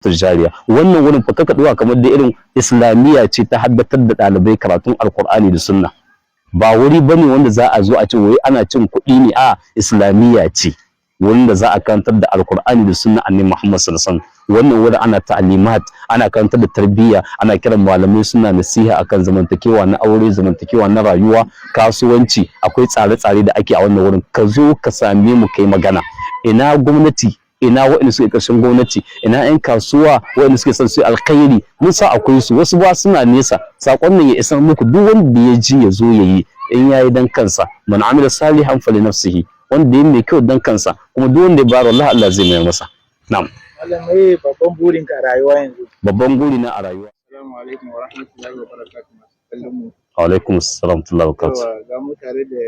jariya. Wannan wurin fa kaka duwa kamar da irin islamiyya ce ta haddatar da ɗalibai karatun alkur'ani da sunna, ba wuri bane wanda za a zo a ce wai ana cin kuɗi ne, a islamiyya ce wurin da za a karantar da alkur'ani da sunna annabi Muhammad sallallahu alaihi wasallam. Wannan wurin ana ta'alimat, ana karantar da tarbiyya, ana kiran malamai suna nasiha akan zamantakewa na aure, zamantakewa na rayuwa, kasuwanci. Akwai tsare-tsare da ake a wannan wurin. Ka zo ka same mu kai magana. Ina gwamnati, ina waɗanda suke ƙarshen gwamnati, ina 'yan kasuwa waɗanda suke son su alkhairi, mun sa akwai su, wasu ba suna nesa. Sakon nan ya isar muku, duk wanda ya ji ya zo ya yi, in yayi dan kansa, man amila salihan fali nafsihi, wanda ya mai kyau dan kansa, kuma duk wanda ya bayar wallahi Allah zai mai masa. Na'am. Allah mai babban burin ka a rayuwa yanzu. Babban buri na a rayuwa. Assalamu alaikum wa rahmatullahi wa barakatuh. Kallon mu. Wa alaikum assalam wa rahmatullahi wa barakatuh. Ga mu tare da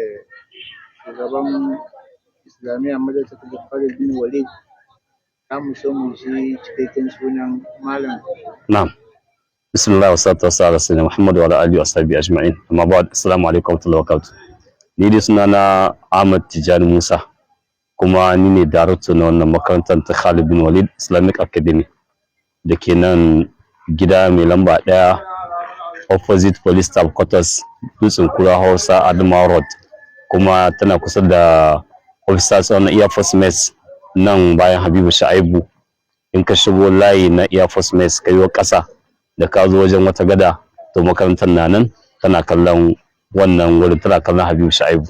shugaban Islamiyya Madrasa ta Khalid bin Walid. Za mu so mu ji cikakken sunan malam. Na'am. Bismillah wa salatu wa salam ala sayyidina Muhammad wa ala alihi wa sahbihi ajma'in. Amma ba'd, assalamu alaikum wa rahmatullahi wa barakatuh. Ni dai sunana Ahmad Tijani Musa, kuma ni ne darakta na wannan makarantar ta Khalid bin Walid Islamic Academy da ke nan gida mai lamba 1 opposite police staff quarters, Dutsen Kura Hausa, Adamawa Road, kuma tana kusa da officers on Air Force Mess nan bayan Habibu Shaibu. In ka shigo layi na Air Force Mess ka yi ƙasa da ka zo wajen wata gada, to makarantar na nan tana kallon wannan wurin, tana kallon Habibu Shaibu.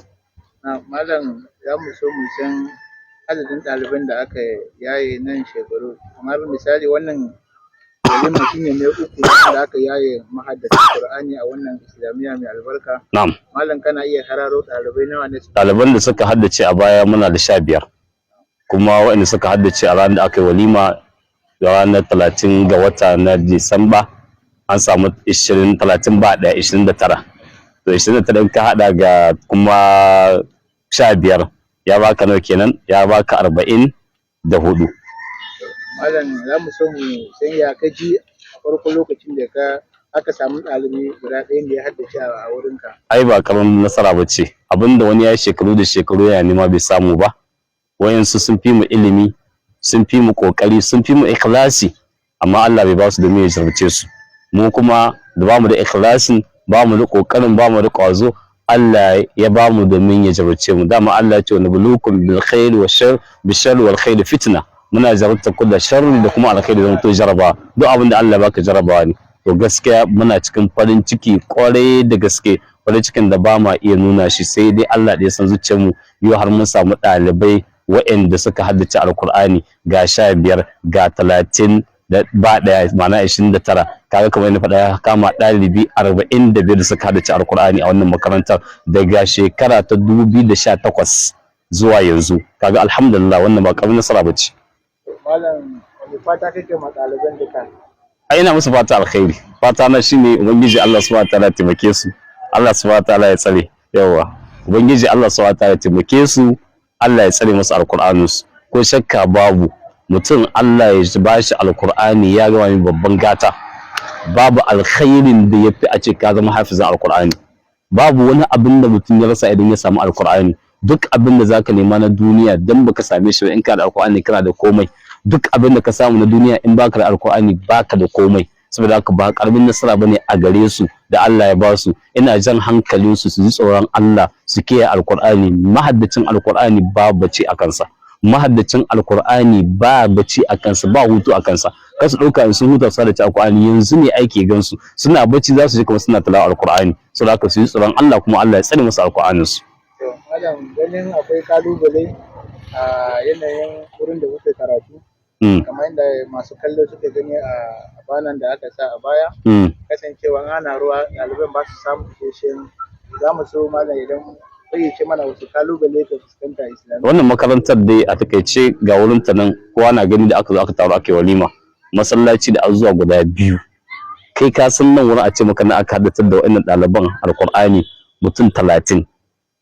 Malam, za mu so mu san adadin ɗaliban da aka yaye nan shekaru, kamar misali wannan walima shine ne uku da aka yaye mahaddata Qur'ani a wannan islamiyya mai albarka. Na'am. Malam, kana iya hararo ɗalibai nawa ne? Ɗaliban da suka haddace a baya muna da 15, kuma waɗanda suka haddace a ranar da aka yi walima ranar 30 ga wata na Disamba an samu 30 ba ɗaya 29. To 29 ka hada ga kuma 15 ya baka nawa kenan? Ya baka 44. Malam, za mu so mu san ya ka ji a farko lokacin da aka samu ɗalibi guda ɗaya da ya haddace a wurinka. Ai ba karamin nasara ba ce, abinda wani ya yi shekaru da shekaru yana nema bai samu ba. Wayansu sun fi mu ilimi, sun fi mu kokari, sun fi mu ikhlasi, amma Allah bai ba su domin ya jarrace su. Mu kuma da ba mu da ikhlasin, ba mu da kokarin, ba mu da kwazo, Allah ya ba mu domin ya jarrace mu. Dama Allah ya ce wa nabluukum bil khairi wa shar bil shar wal khairi fitna. Muna jarrata ku da sharri da kuma alkhairi da mutum jaraba. Duk abin da Allah baka jarabawa ne. To gaskiya muna cikin farin ciki kwarai da gaske, farin cikin da ba ma iya nuna shi, sai dai Allah da ya san zuciyar mu. Yau har mun samu ɗalibai waɗanda suka haddace alkur'ani ga 15 ga 30 da ba ɗaya, ma'ana 29. Kaga kamar yadda faɗa ya kama ɗalibi 45 da suka haddace alkur'ani a wannan makarantar daga shekara ta 2018 zuwa yanzu. Kaga alhamdulillah, wannan ba karamin nasara bace. Malam, wani fata kake ma ɗaliban duka? Ai ina musu fata alkhairi. Fata na shine ubangiji Allah subhanahu wataala ya taimake su, Allah subhanahu wataala ya tsare. Yawa, ubangiji Allah subhanahu wataala ya taimake su, Allah ya tsare musu alkur'anin su. Ko shakka babu, mutum Allah ya bashi alkur'ani ya gama mai babban gata. Babu alkhairin da yafi a ce ka zama hafizan alkur'ani. Babu wani abin da mutum ya rasa idan ya samu alkur'ani. Duk abin da zaka nema na duniya dan baka same shi ba, in ka da alkur'ani kana da komai. Duk abin da ka samu na duniya in baka da alkur'ani baka da komai. Saboda haka ba karamin nasara bane a gare su da Allah ya ba su. Ina jan hankalin su ji tsoron Allah, su kiyaye alkur'ani. Mahaddacin alkur'ani ba bace a kansa. Mahaddacin alkur'ani ba bace a kansa, ba hutu a kansa. Kar su dauka in sun huta su da alkur'ani yanzu ne aiki gansu. Suna bacci za su je kuma suna tilawa alkur'ani. Saboda haka su ji tsoron Allah, kuma Allah ya tsare musu alkur'anin su. Malam, ganin akwai kalubale a yanayin wurin da kuke karatu, kamar yadda masu kallo suka gani a banan da aka sa a baya, kasancewa ana ruwa ɗaliban ba su samu isasshen. Za mu so malam idan fayyace mana wasu kalubale ka fuskanta Islamiyya. Wannan makarantar dai a takaice ga wurin ta nan, kowa na gani da aka zo aka taru aka yi walima, masallaci da azuwa guda 2. Kai ka san nan wurin a ce maka na aka haddatar da wa'annan ɗaliban alkur'ani mutum 30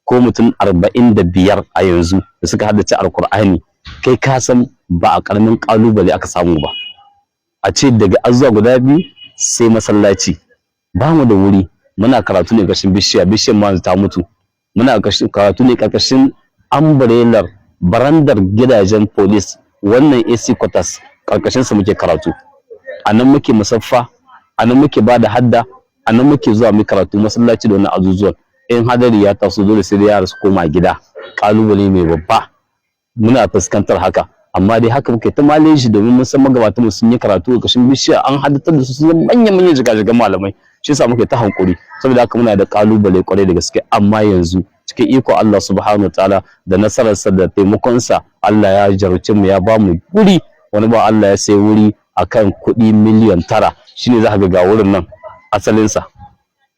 ko mutum 45 a yanzu da suka haddace alkur'ani. Kai ka san ba a karamin kalubale aka samu ba. A ce daga azuwa guda 2 sai masallaci. Ba mu da wuri, muna karatu ne ƙarshen bishiya, bishiyar ma ta mutu. Muna karatu ne ƙarƙashin umbrellar barandar gidajen police, wannan AC quarters, ƙarƙashin sa muke karatu. a nan muke musaffa, a nan muke bada hadda, a nan muke zuwa mu karatu masallaci da wannan azuzuwan. In hadari ya taso dole sai dai yara su koma gida, kalubale mai babba, muna fuskantar haka. Amma dai haka muke ta malin shi domin mun san magabatanmu sun yi karatu a kashin bishiya, an haddatar da su sun manyan jigajigan malamai, shi yasa muke ta hankuri. Saboda haka muna da kalubale kwarai da gaske, amma yanzu cikin iko Allah subhanahu wataala da nasararsa da taimakonsa, Allah ya jarumce mu, ya ba mu guri. Wani ba Allah ya sai wuri akan kuɗi miliyan 9, shine za ka ga wurin nan asalinsa,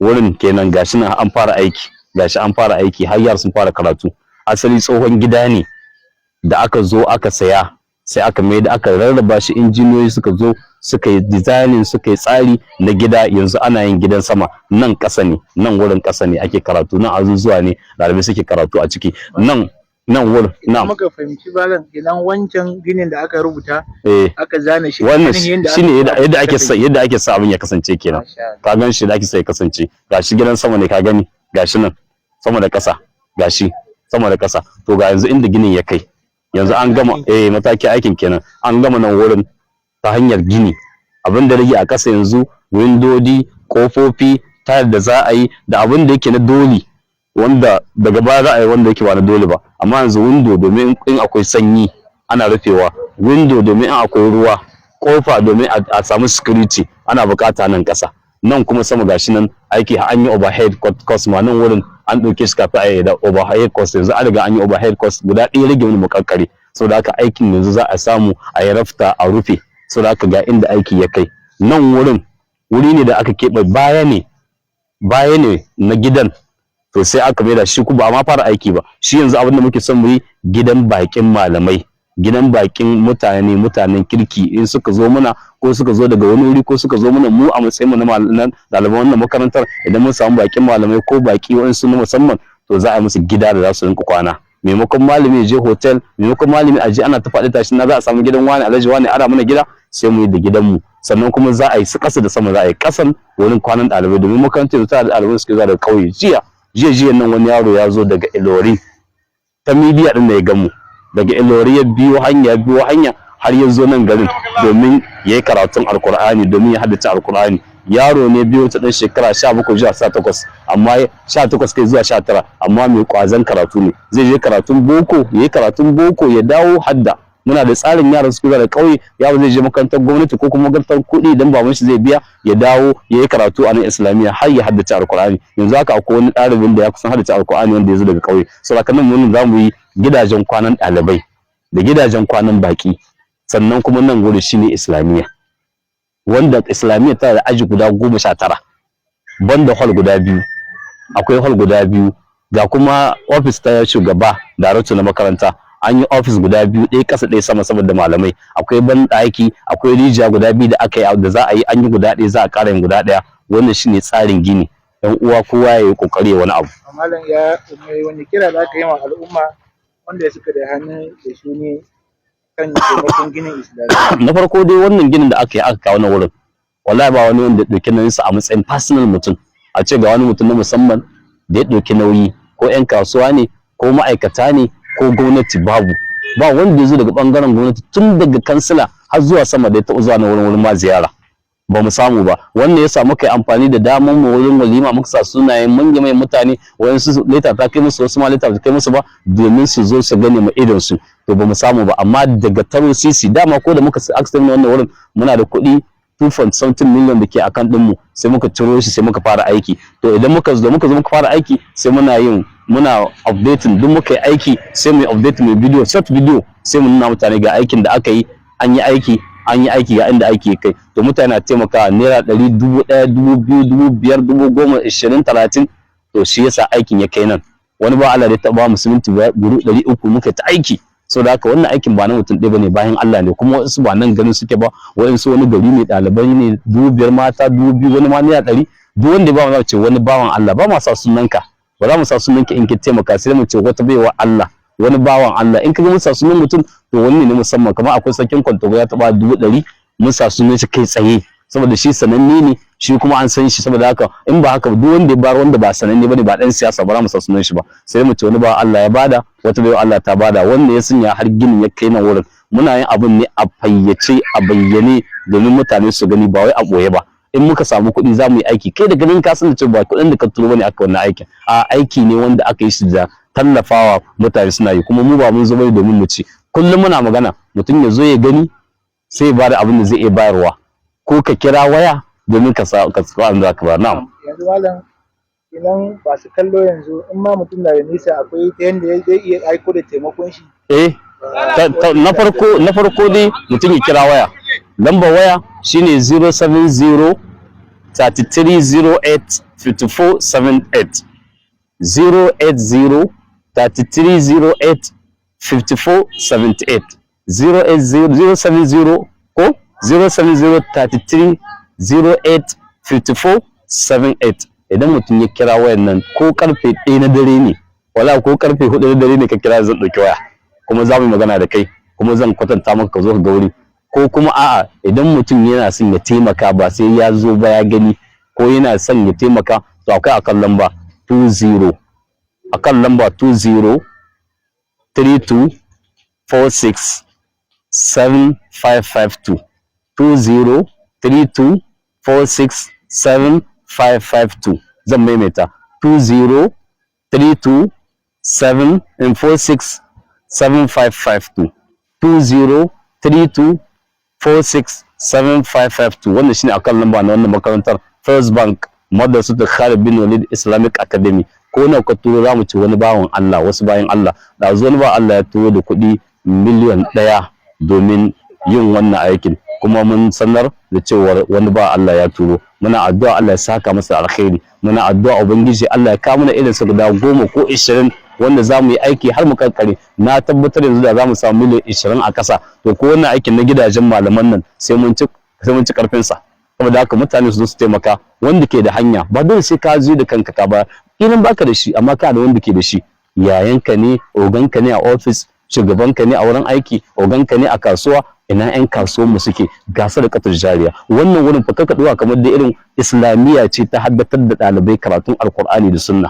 wurin kenan gashi nan an fara aiki, gashi an fara aiki har yara sun fara karatu. Asali tsohon gida ne da aka zo aka saya, sai aka mai da aka rarraba shi, injiniyoyi suka zo suka yi designing, suka yi tsari na gida. Yanzu ana yin gidan sama, nan ƙasa ne, nan wurin ƙasa ne ake karatu, nan azuzuwa ne ɗalibai suke karatu a ciki, nan wurin. Na muka fahimci balan idan wancan ginin da aka rubuta aka zana shi, wannan shine yadda ake sa abin ya kasance kenan. Ka gan shi da ake sa ya kasance, gashi gidan sama ne, ka gani gashi nan sama da ƙasa, gashi sama da ƙasa. To ga yanzu inda ginin ya kai, yanzu an gama matakin aikin kenan, an gama nan wurin ta hanyar gini. Abin da rage a ƙasa yanzu windodi, kofofi, tayar da za a yi da abin da yake na dole, wanda daga baya za a yi wanda yake ba na dole ba. Amma yanzu window domin in akwai sanyi ana rufewa, window domin in akwai ruwa, kofa domin a samu security ana bukata nan ƙasa. Nan kuma sama gashi nan aiki an yi overhead cost ma nan wurin an ɗauke shi kafin a yi da overhead cost. Yanzu an riga an yi overhead cost guda ɗaya, rage wani mukakkare. Saboda haka aikin yanzu za a samu a yi rafta a rufe. Saboda haka ga inda aiki ya kai. Nan wurin wuri ne da aka keɓe, baya ne na gidan, to sai aka mai da shi kuma ba ma fara aiki ba. Shi yanzu abin da muke son mu yi gidan bakin malamai, gidan bakin mutanen kirki, in suka zo muna ko suka zo daga wani wuri ko suka zo muna mu a matsayin mu na ɗaliban wannan makarantar, idan mun samu bakin malamai ko baki wa'insu na musamman, to za a yi musu gida da za su rinka kwana. Maimakon malami ya je hotel, maimakon malami a je ana ta faɗi tashi na za a samu gidan wani alhaji wani ara mana gida, sai mu yi da gidanmu. Sannan kuma za a yi su ƙasa da sama, za a yi ƙasan wurin kwanan ɗalibai, domin makarantar ta da ɗalibai suke zuwa daga ƙauye. Jiya nan wani yaro ya zo daga Ilori, ta midiya ɗin da ya gamu daga Ilori, ya biyo hanya har ya zo nan garin domin ya yi karatun Alkur'ani, domin ya haddace Alkur'ani. Yaro ne biyo ta ɗan shekara 17 zuwa 18, amma 18 kai zuwa 19, amma mai ƙwazon karatu ne. Zai je karatun boko, ya dawo hadda. Muna da tsarin yaran su da ƙauye, yaro zai je makarantar gwamnati ko kuma makarantar kuɗi idan baban shi zai biya, ya dawo ya yi karatu a nan Islamiyya har ya haddace Alkur'ani. Yanzu haka akwai wani ɗalibin da ya kusan haddace Alkur'ani wanda ya zo daga ƙauye. Saboda nan mun za mu yi gidajen kwanan ɗalibai da gidajen kwanan baƙi, sannan kuma nan gurin shine Islamiyya, wanda Islamiyya tana da aji guda 19, banda hall guda 2, akwai hall guda 2, ga kuma office ta shugaba darakta na makaranta. An yi office guda 2, ɗaya ƙasa ɗaya sama saboda malamai. Akwai banɗaki, akwai rijiya guda 2 da aka yi da za a yi, an yi guda 1, za a ƙara yin guda 1. Wannan shine tsarin gini. Ɗan uwa kowa ya yi ƙoƙari wani abu. Malam wani kira da aka yi wa al'umma wanda suka da hannu da shi ne kan taimakon ginin Islamiyya? Na farko dai wannan ginin da aka yi aka kawo na wurin, wallahi ba wani wanda ya ɗauki nauyinsa a matsayin personal mutum, a ce ga wani mutum na musamman da ya ɗauki nauyi, ko 'yan kasuwa ne ko ma'aikata ne ko gwamnati, ba wanda ya zo daga ɓangaren gwamnati tun daga kansila har zuwa sama da ya taɓa zuwa na wurin ma ziyara. Ba mu samu ba. Wannan ya sa muka yi amfani da damar mu wurin walima, muka sa sunayen manyan mutane, wayansu leta ta kai musu, wasu ma leta ta kai musu ba, domin su zo su gane mu idon su. To ba mu samu ba, amma daga taro sisi dama ko da muka accident wannan wurin muna da kuɗi 2.something million da ke akan ɗinmu, sai muka ciro shi sai muka fara aiki. To idan muka fara aiki, sai muna updating, duk muka yi aiki sai mu update mai video, short video, sai mu nuna mutane ga aikin da aka yi, an yi aiki ga inda aiki ya kai. To mutane na taimakawa naira 100, 1000, 2000, 5000, 10,000, 20, 30. To shi yasa aikin ya kai nan. Wani ba Allah da ya taɓa mu siminti guru 300 muka ta aiki. Saboda haka wannan aikin ba na mutum ɗaya bane, bayan Allah ne, kuma wasu ba nan ganin suke ba, waɗansu wani gari ne, ɗalibai ne, 5,000 mata, 2,000, wani ma naira 100. Duk wanda ba mu ce wani bawan Allah, ba ma sa sunanka, ba za mu sa sunanka in ki taimaka, sai mu ce wata baiwa Allah, wani bawan Allah. In ka ga mun sa sunan mutum, to wani ne musamman, kamar akwai sarkin Kwantago ya taɓa 100,000, mun sa sunan shi kai tsaye, saboda shi sananne ne, shi kuma an san shi. Saboda haka in ba haka duk wanda ya bar wanda ba sananne bane, ba dan siyasa, ba za mu sa sunan shi ba, sai mu ce wani ba Allah ya bada, wata bai Allah ta bada, wanda ya sanya har ginin ya kai nan wurin. muna yin abin ne a fayyace a bayyane domin mutane su gani ba wai a boye ba. In muka samu kuɗi za mu yi aiki, kai da ganin ka san da cewa ba kuɗin da ka turo bane aka wannan aikin, a aiki ne wanda aka yi shi da tallafawa mutane suna yi, kuma mu ba mun zo bane domin mu ci. Kullum muna magana mutum ya zo ya gani sai ya bada abin da zai iya bayarwa, ko ka kira waya domin ka sa abin da ka ba. Na'am. Yanzu malam, idan ba su kallo yanzu in ma mutum na da nisa akwai ta yanda zai iya aiko da taimakon shi. Na farko dai mutum ya kira waya. Lambar waya shine 070 3308 5478 080 3308 5478 070 ko 070 3308 5478. Idan mutum ya kira wayan nan ko karfe 1 na dare ne, wala ko karfe 4 na dare ne ka kira, zan ɗauki waya kuma za mu yi magana da kai, kuma zan kwatanta maka ka zo ka ga wuri. Ko kuma a'a, idan mutum yana son ya taimaka ba sai ya zo ba ya gani, ko yana son ya taimaka, to akwai akan lamba 20 32 46 7552 20 32 46 7552. Zan maimaita 20 32 46 7552 20 32 467552. Wannan shine akan lamba na wannan makarantar First Bank Madrasatul Khalid bin Walid Islamic Academy. Ko nawa ka turo za mu ci wani bawan Allah, wasu bayan Allah da zo wani ba Allah ya turo da kuɗi miliyan 1 domin yin wannan aikin, kuma mun sanar da cewa wani ba Allah ya turo. Muna addu'a Allah ya saka masa alkhairi, muna addu'a ubangiji Allah ya kawo mana irin su guda 10 ko 20 wanda za mu yi aiki har mu kankare. Na tabbatar yanzu da za mu samu miliyan 20 a kasa, to ko wannan aikin na gidajen malaman nan sai mun ci karfin sa. Saboda haka mutane su zo su taimaka, wanda ke da hanya ba dole sai ka zo da kanka ka ba, idan baka da shi amma ka da wanda ke da shi, yayanka ne, oganka ne a office, shugabanka ne a wurin aiki, oganka ne a kasuwa. Ina ƴan kasuwan mu suke gasa da katar jariya. Wannan wurin fa kaka duwa kamar da irin islamiyya ce ta haddatar da ɗalibai karatun alkur'ani da sunna,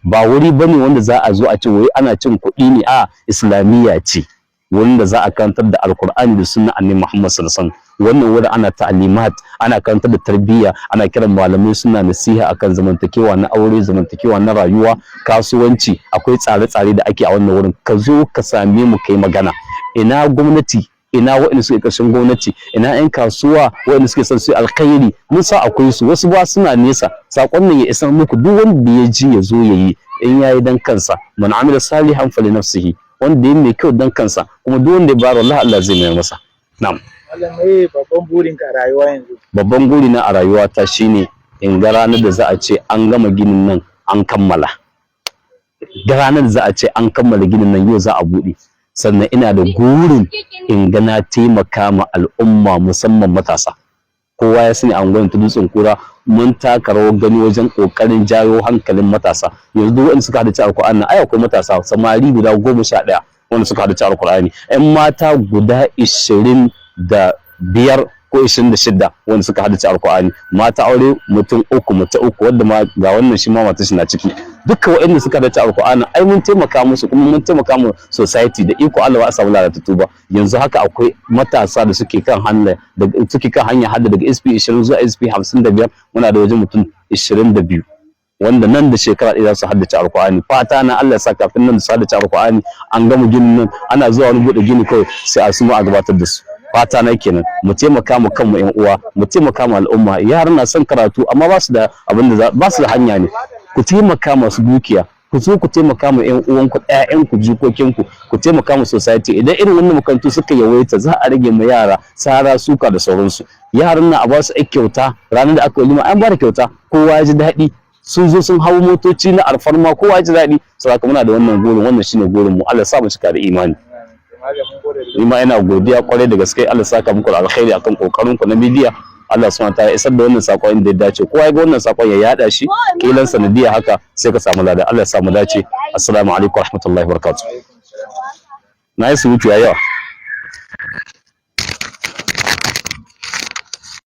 ba wuri bane wanda za a zo a ce wai ana cin kuɗi ne, a islamiyya ce wurin da za a karantar da alkur'ani da sunna annabi Muhammad sallallahu alaihi wasallam. Wannan wurin ana ta'alimat, ana karantar da tarbiyya, ana kiran malamai suna nasiha akan zamantakewa na aure, zamantakewa na rayuwa, kasuwanci. Akwai tsare-tsare da ake a wannan wurin. Ka zo ka same mu kai magana. Ina gwamnati, ina waɗanda suke ƙarshen gwamnati, ina ƴan kasuwa waɗanda suke son su alkhairi, mun sa akwai su, wasu ba suna nesa. Sakon nan ya isa muku, duk wanda ya ji ya zo ya yi, in yayi dan kansa, man amila salihan fali nafsihi, wanda ya mai kyau dan kansa, kuma duk wanda ya bayar wallahi Allah zai mai masa. Na'am. Allah, me babban burin ka a rayuwa yanzu? Babban buri na a rayuwata shine in ga ranar da za a ce an gama ginin nan an kammala. Da ranar da za a ce an kammala ginin nan yau za a buɗe. Sannan ina da gurin in ga na taimaka ma al'umma musamman matasa. Kowa ya sani an gwamnati Dutsen Kura mun taka rawar gani wajen kokarin jawo hankalin matasa. Yanzu duk wanda suka hada Alkur'ani ai akwai matasa samari guda 11 wanda suka hada Alkur'ani, ƴan mata guda 25 ko 26 wanda suka hada Alkur'ani, mata aure mutum 3 wanda ma ga wannan shi ma matar shi na ciki. Duka waɗanda suka hada Alkur'ani ai mun taimaka musu, kuma mun taimaka mu society da iko Allah ba a samu lalatattu ba. Yanzu haka akwai matasa da suke kan hanya hada daga SP 20 zuwa SP 55, muna da wajen mutum 22 wanda nan da shekara ɗaya za su haddace Alkur'ani. Fata na Allah ya sa kafin nan da su haddace Alkur'ani an gama ginin nan, ana zuwa wani buɗe gini kawai sai a suma a gabatar da su. Fata na kenan mu taimaka mu kanmu ƴan uwa, mu taimaka mu al'umma. Yaran na son karatu amma ba su da abin da ba su da hanya ne. Ku taimaka masu dukiya, ku zo ku taimaka ma ƴan uwanku, ƴaƴanku, jikokinku, ku taimaka mu society. Idan irin wannan makarantu suka yawaita za a rage ma yara sara suka da sauransu. Yaran na a ba su kyauta, ranar da aka yi lima an ba da kyauta, kowa ya ji daɗi. Sun zo sun hawo motoci na alfarma, kowa ya ji daɗi. Saboda muna da wannan gurin, wannan shine gurin mu. Allah sa mu cika da imani. Ni ma ina godiya kwarai da gaske. Allah saka muku da alkhairi akan kokarin ku na media. Allah subhanahu wa ta'ala isar da wannan sakon inda ya dace. Kowa ya ga wannan sakon ya yada shi, kilan sanadiya haka sai ka samu lada. Allah ya samu dace. Assalamu alaikum warahmatullahi wabarakatuh. Na yi surutu ya yawa.